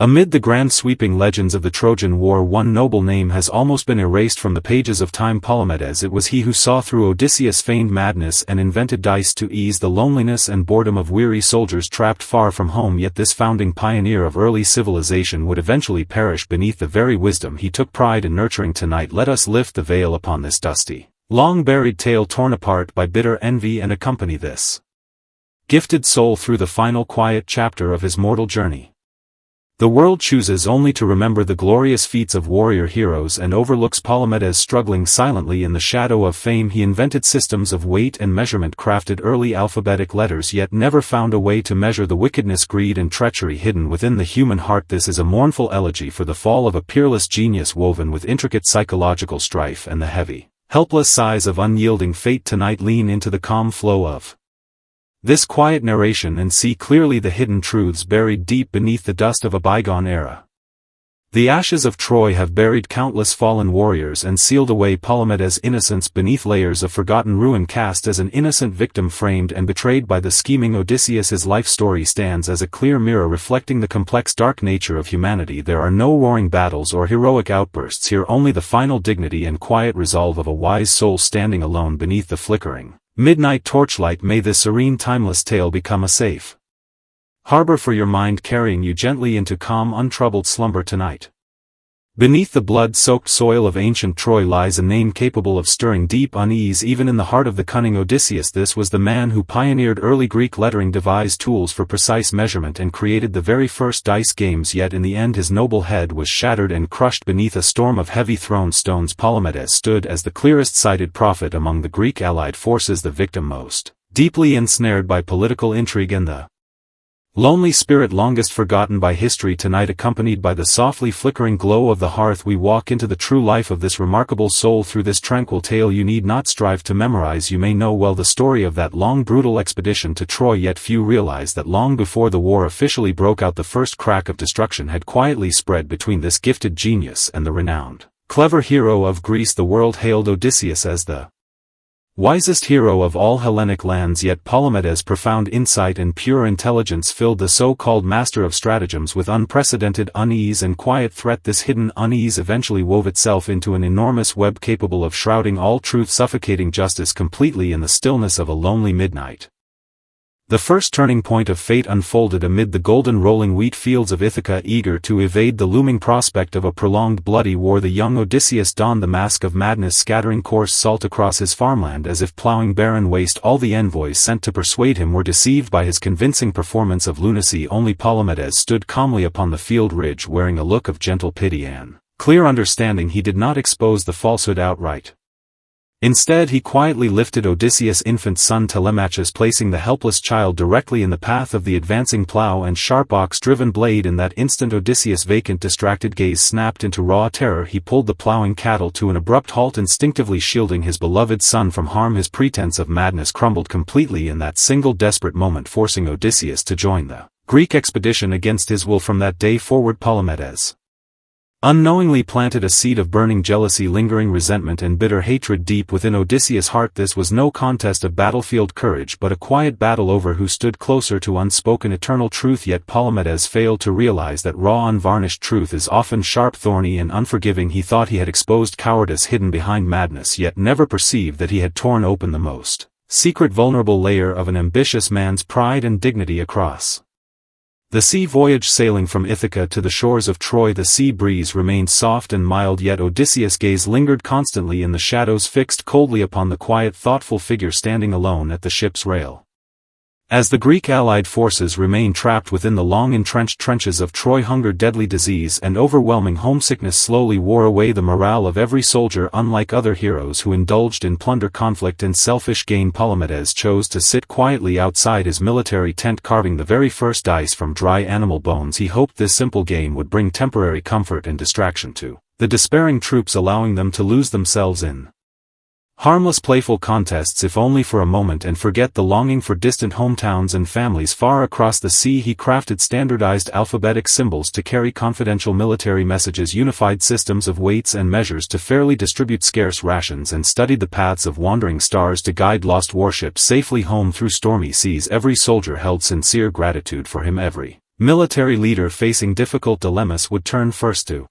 Amid the grand sweeping legends of the Trojan War, one noble name has almost been erased from the pages of time: Palamedes. It was he who saw through Odysseus' feigned madness and invented dice to ease the loneliness and boredom of weary soldiers trapped far from home. Yet this founding pioneer of early civilization would eventually perish beneath the very wisdom he took pride in nurturing. Tonight let us lift the veil upon this dusty, long-buried tale torn apart by bitter envy and accompany this gifted soul through the final quiet chapter of his mortal journey. The world chooses only to remember the glorious feats of warrior heroes and overlooks Palamedes struggling silently in the shadow of fame. He invented systems of weight and measurement, crafted early alphabetic letters, yet never found a way to measure the wickedness, greed and treachery hidden within the human heart. This is a mournful elegy for the fall of a peerless genius woven with intricate psychological strife and the heavy, helpless sighs of unyielding fate. Tonight lean into the calm flow of this quiet narration and see clearly the hidden truths buried deep beneath the dust of a bygone era. The ashes of Troy have buried countless fallen warriors and sealed away Palamedes' innocence beneath layers of forgotten ruin. Cast as an innocent victim, framed and betrayed by the scheming Odysseus, his life story stands as a clear mirror reflecting the complex, dark nature of humanity. There are no roaring battles or heroic outbursts here, only the final dignity and quiet resolve of a wise soul standing alone beneath the flickering midnight torchlight. May this serene, timeless tale become a safe harbor for your mind, carrying you gently into calm, untroubled slumber tonight. Beneath the blood-soaked soil of ancient Troy lies a name capable of stirring deep unease even in the heart of the cunning Odysseus. This was the man who pioneered early Greek lettering, devised tools for precise measurement, and created the very first dice games. Yet in the end his noble head was shattered and crushed beneath a storm of heavy thrown stones. Palamedes stood as the clearest-sighted prophet among the Greek allied forces, the victim most deeply ensnared by political intrigue and the lonely spirit longest forgotten by history. Tonight, accompanied by the softly flickering glow of the hearth, we walk into the true life of this remarkable soul. Through this tranquil tale you need not strive to memorize. You may know well the story of that long, brutal expedition to Troy, yet few realize that long before the war officially broke out, the first crack of destruction had quietly spread between this gifted genius and the renowned, clever hero of Greece. The world hailed Odysseus as the wisest hero of all Hellenic lands, yet Palamedes' profound insight and pure intelligence filled the so-called master of stratagems with unprecedented unease and quiet threat. This hidden unease eventually wove itself into an enormous web capable of shrouding all truth, suffocating justice completely in the stillness of a lonely midnight. The first turning point of fate unfolded amid the golden rolling wheat fields of Ithaca. Eager to evade the looming prospect of a prolonged bloody war, the young Odysseus donned the mask of madness, scattering coarse salt across his farmland as if plowing barren waste. All the envoys sent to persuade him were deceived by his convincing performance of lunacy. Only Palamedes stood calmly upon the field ridge, wearing a look of gentle pity and clear understanding. He did not expose the falsehood outright. Instead he quietly lifted Odysseus' infant son Telemachus, placing the helpless child directly in the path of the advancing plow and sharp ox-driven blade. In that instant Odysseus' vacant, distracted gaze snapped into raw terror. He pulled the plowing cattle to an abrupt halt, instinctively shielding his beloved son from harm. His pretense of madness crumbled completely in that single desperate moment, forcing Odysseus to join the Greek expedition against his will. From that day forward Palamedes unknowingly planted a seed of burning jealousy, lingering resentment and bitter hatred deep within Odysseus' heart. This was no contest of battlefield courage, but a quiet battle over who stood closer to unspoken eternal truth. Yet Palamedes failed to realize that raw, unvarnished truth is often sharp, thorny and unforgiving. He thought he had exposed cowardice hidden behind madness, yet never perceived that he had torn open the most secret, vulnerable layer of an ambitious man's pride and dignity. Across the sea voyage, sailing from Ithaca to the shores of Troy, the sea breeze remained soft and mild, yet Odysseus' gaze lingered constantly in the shadows, fixed coldly upon the quiet, thoughtful figure standing alone at the ship's rail. As the Greek allied forces remained trapped within the long-entrenched trenches of Troy, hunger, deadly disease and overwhelming homesickness slowly wore away the morale of every soldier. Unlike other heroes who indulged in plunder, conflict and selfish gain, Palamedes chose to sit quietly outside his military tent, carving the very first dice from dry animal bones. He hoped this simple game would bring temporary comfort and distraction to the despairing troops, allowing them to lose themselves in harmless, playful contests, if only for a moment, and forget the longing for distant hometowns and families far across the sea. He crafted standardized alphabetic symbols to carry confidential military messages, unified systems of weights and measures to fairly distribute scarce rations, and studied the paths of wandering stars to guide lost warships safely home through stormy seas. Every soldier held sincere gratitude for him, every military leader facing difficult dilemmas would turn first to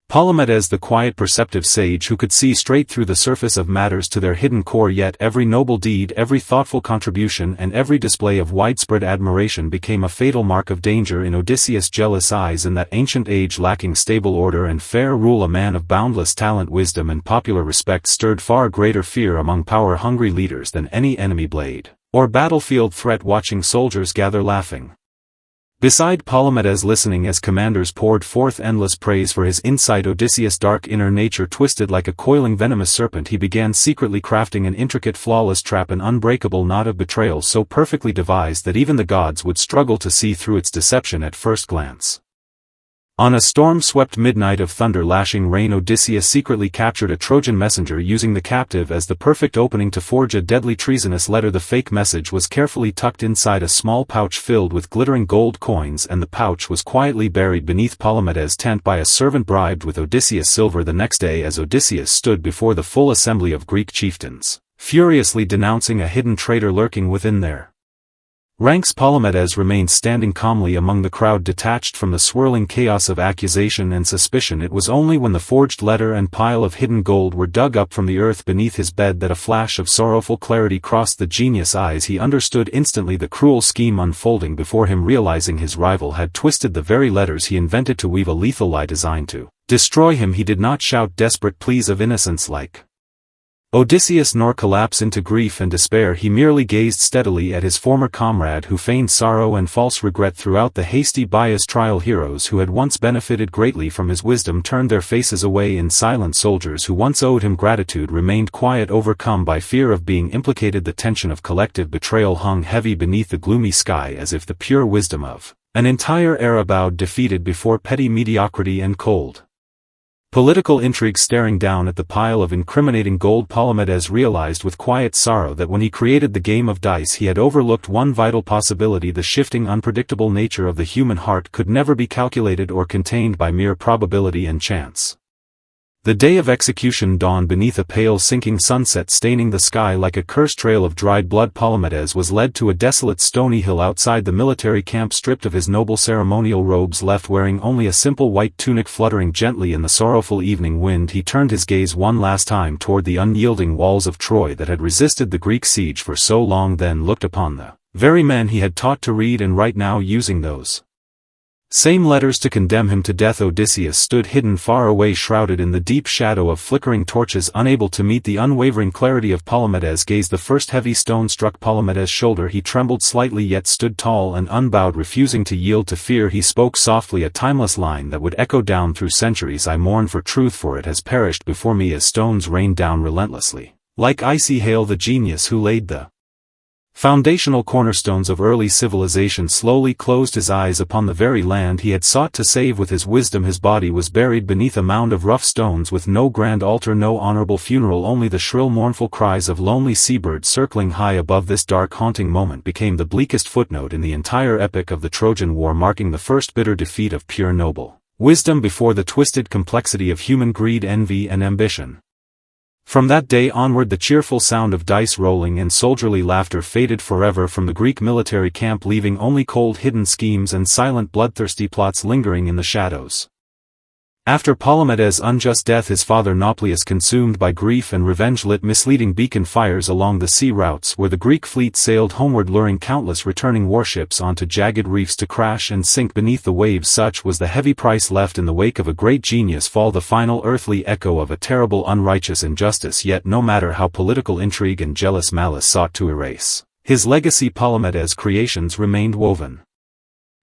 Palamedes, the quiet perceptive sage who could see straight through the surface of matters to their hidden core, yet every noble deed, every thoughtful contribution and every display of widespread admiration became a fatal mark of danger in Odysseus' jealous eyes. In that ancient age lacking stable order and fair rule, a man of boundless talent, wisdom and popular respect stirred far greater fear among power-hungry leaders than any enemy blade or battlefield threat. Watching soldiers gather laughing beside Palamedes, listening as commanders poured forth endless praise for his insight, Odysseus' dark inner nature twisted like a coiling venomous serpent. He began secretly crafting an intricate, flawless trap, an unbreakable knot of betrayal so perfectly devised that even the gods would struggle to see through its deception at first glance. On a storm-swept midnight of thunder-lashing rain, Odysseus secretly captured a Trojan messenger, using the captive as the perfect opening to forge a deadly treasonous letter. The fake message was carefully tucked inside a small pouch filled with glittering gold coins, and the pouch was quietly buried beneath Palamedes' tent by a servant bribed with Odysseus' silver. The next day, as Odysseus stood before the full assembly of Greek chieftains, furiously denouncing a hidden traitor lurking within their ranks, Palamedes remained standing calmly among the crowd, detached from the swirling chaos of accusation and suspicion. It was only when the forged letter and pile of hidden gold were dug up from the earth beneath his bed that a flash of sorrowful clarity crossed the genius' eyes. He understood instantly the cruel scheme unfolding before him. Realizing his rival had twisted the very letters he invented to weave a lethal lie designed to destroy him, he did not shout desperate pleas of innocence like Odysseus nor collapse into grief and despair. He merely gazed steadily at his former comrade, who feigned sorrow and false regret throughout the hasty biased trial. Heroes who had once benefited greatly from his wisdom turned their faces away in silence. Soldiers who once owed him gratitude remained quiet, overcome by fear of being implicated. The tension of collective betrayal hung heavy beneath the gloomy sky, as if the pure wisdom of an entire era bowed defeated before petty mediocrity and cold political intrigue. Staring down at the pile of incriminating gold, Palamedes realized with quiet sorrow that when he created the game of dice he had overlooked one vital possibility. The shifting, unpredictable nature of the human heart could never be calculated or contained by mere probability and chance. The day of execution dawned beneath a pale sinking sunset, staining the sky like a cursed trail of dried blood. Palamedes was led to a desolate stony hill outside the military camp, stripped of his noble ceremonial robes, left wearing only a simple white tunic fluttering gently in the sorrowful evening wind. He turned his gaze one last time toward the unyielding walls of Troy that had resisted the Greek siege for so long, then looked upon the very men he had taught to read and write, now using those same letters to condemn him to death. Odysseus stood hidden far away, shrouded in the deep shadow of flickering torches, unable to meet the unwavering clarity of Palamedes' gaze. The first heavy stone struck Palamedes' shoulder. He trembled slightly, yet stood tall and unbowed, refusing to yield to fear. He spoke softly, a timeless line that would echo down through centuries. I mourn for truth, for it has perished before me as stones rain down relentlessly like icy hail. The genius who laid the foundational cornerstones of early civilization slowly closed his eyes upon the very land he had sought to save with his wisdom. His body was buried beneath a mound of rough stones, with no grand altar, no honorable funeral, only the shrill mournful cries of lonely seabirds circling high above. This dark, haunting moment became the bleakest footnote in the entire epic of the Trojan War, marking the first bitter defeat of pure noble wisdom before the twisted complexity of human greed, envy and ambition. From that day onward, the cheerful sound of dice rolling and soldierly laughter faded forever from the Greek military camp, leaving only cold, hidden schemes and silent, bloodthirsty plots lingering in the shadows. After Palamedes' unjust death, his father Nauplius, consumed by grief and revenge, lit misleading beacon fires along the sea routes where the Greek fleet sailed homeward, luring countless returning warships onto jagged reefs to crash and sink beneath the waves. Such was the heavy price left in the wake of a great genius fall, the final earthly echo of a terrible unrighteous injustice. Yet no matter how political intrigue and jealous malice sought to erase his legacy, Palamedes' creations remained woven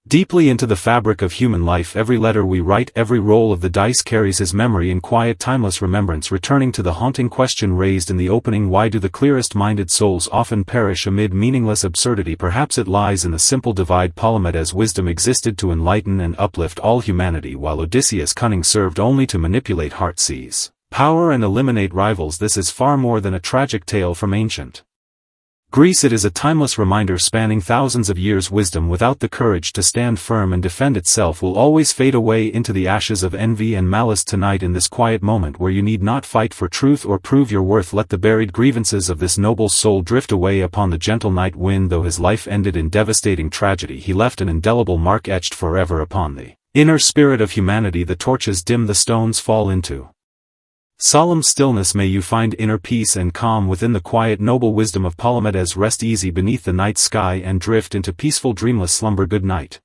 deeply into the fabric of human life. Every letter we write, every roll of the dice carries his memory in quiet, timeless remembrance, returning to the haunting question raised in the opening: why do the clearest-minded souls often perish amid meaningless absurdity? Perhaps it lies in the simple divide. Palamedes' wisdom existed to enlighten and uplift all humanity, while Odysseus' cunning served only to manipulate hearts, seize power and eliminate rivals. This is far more than a tragic tale from ancient Greece, it is a timeless reminder spanning thousands of years. Wisdom without the courage to stand firm and defend itself will always fade away into the ashes of envy and malice. Tonight, in this quiet moment where you need not fight for truth or prove your worth, let the buried grievances of this noble soul drift away upon the gentle night wind. Though his life ended in devastating tragedy, he left an indelible mark etched forever upon the inner spirit of humanity. The torches dim, the stones fall into solemn stillness. May you find inner peace and calm within the quiet noble wisdom of Palamedes. Rest easy beneath the night sky and drift into peaceful dreamless slumber. Good night.